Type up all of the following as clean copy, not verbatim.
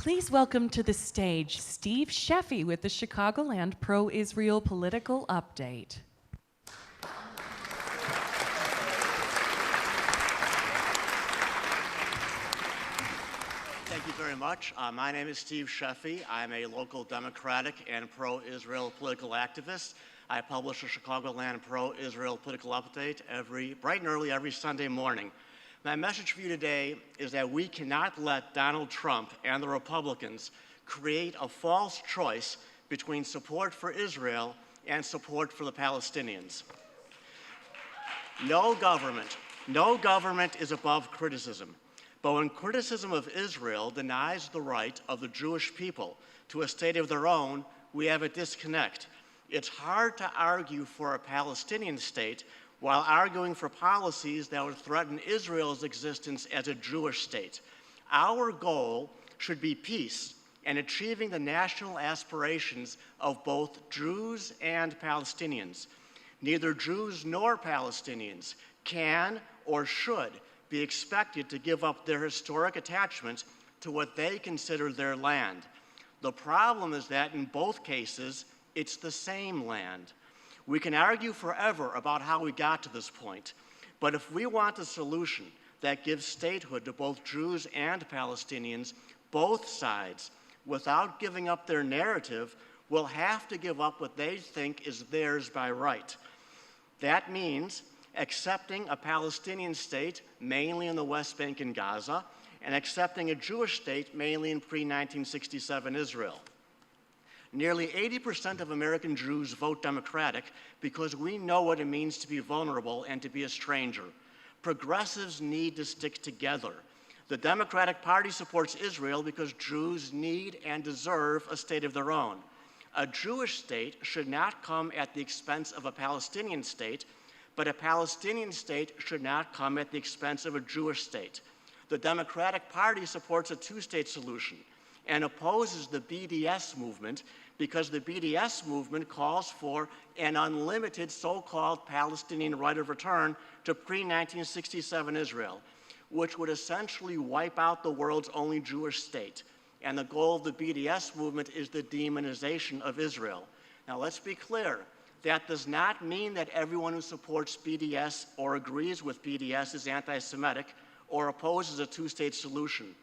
Please welcome to the stage Steve Sheffey with the Chicagoland Pro-Israel Political Update. Thank you very much. My name is Steve Sheffey. I'm a local Democratic and pro-Israel political activist. I publish a Chicagoland Pro-Israel Political Update bright and early every Sunday morning. My message for you today is that we cannot let Donald Trump and the Republicans create a false choice between support for Israel and support for the Palestinians. No government is above criticism. But when criticism of Israel denies the right of the Jewish people to a state of their own, we have a disconnect. It's hard to argue for a Palestinian state while arguing for policies that would threaten Israel's existence as a Jewish state. Our goal should be peace and achieving the national aspirations of both Jews and Palestinians. Neither Jews nor Palestinians can or should be expected to give up their historic attachment to what they consider their land. The problem is that in both cases, it's the same land. We can argue forever about how we got to this point, but if we want a solution that gives statehood to both Jews and Palestinians, both sides, without giving up their narrative, will have to give up what they think is theirs by right. That means accepting a Palestinian state, mainly in the West Bank and Gaza, and accepting a Jewish state, mainly in pre-1967 Israel. Nearly 80% of American Jews vote Democratic because we know what it means to be vulnerable and to be a stranger. Progressives need to stick together. The Democratic Party supports Israel because Jews need and deserve a state of their own. A Jewish state should not come at the expense of a Palestinian state, but a Palestinian state should not come at the expense of a Jewish state. The Democratic Party supports a two-state solution and opposes the BDS movement because the BDS movement calls for an unlimited so-called Palestinian right of return to pre-1967 Israel, which would essentially wipe out the world's only Jewish state. And the goal of the BDS movement is the demonization of Israel. Now let's be clear. That does not mean that everyone who supports BDS or agrees with BDS is anti-Semitic or opposes a two-state solution.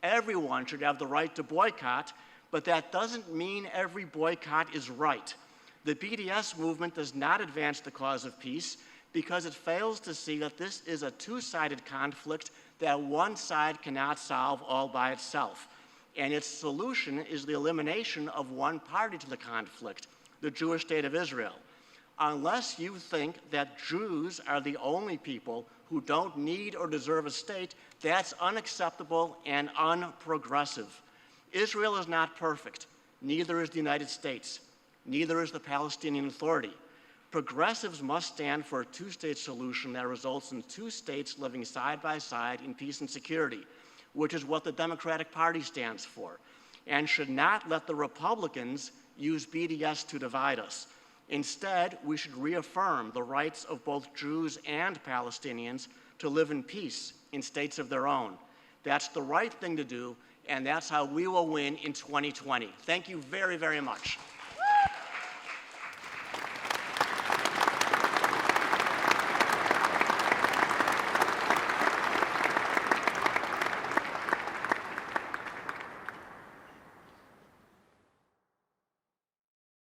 Everyone should have the right to boycott, but that doesn't mean every boycott is right. The BDS movement does not advance the cause of peace because it fails to see that this is a two-sided conflict that one side cannot solve all by itself. And its solution is the elimination of one party to the conflict, the Jewish state of Israel. Unless you think that Jews are the only people who don't need or deserve a state, that's unacceptable and unprogressive. Israel is not perfect. Neither is the United States. Neither is the Palestinian Authority. Progressives must stand for a two-state solution that results in two states living side by side in peace and security, which is what the Democratic Party stands for, and should not let the Republicans use BDS to divide us. Instead, we should reaffirm the rights of both Jews and Palestinians to live in peace in states of their own. That's the right thing to do, and that's how we will win in 2020. Thank you very, very much.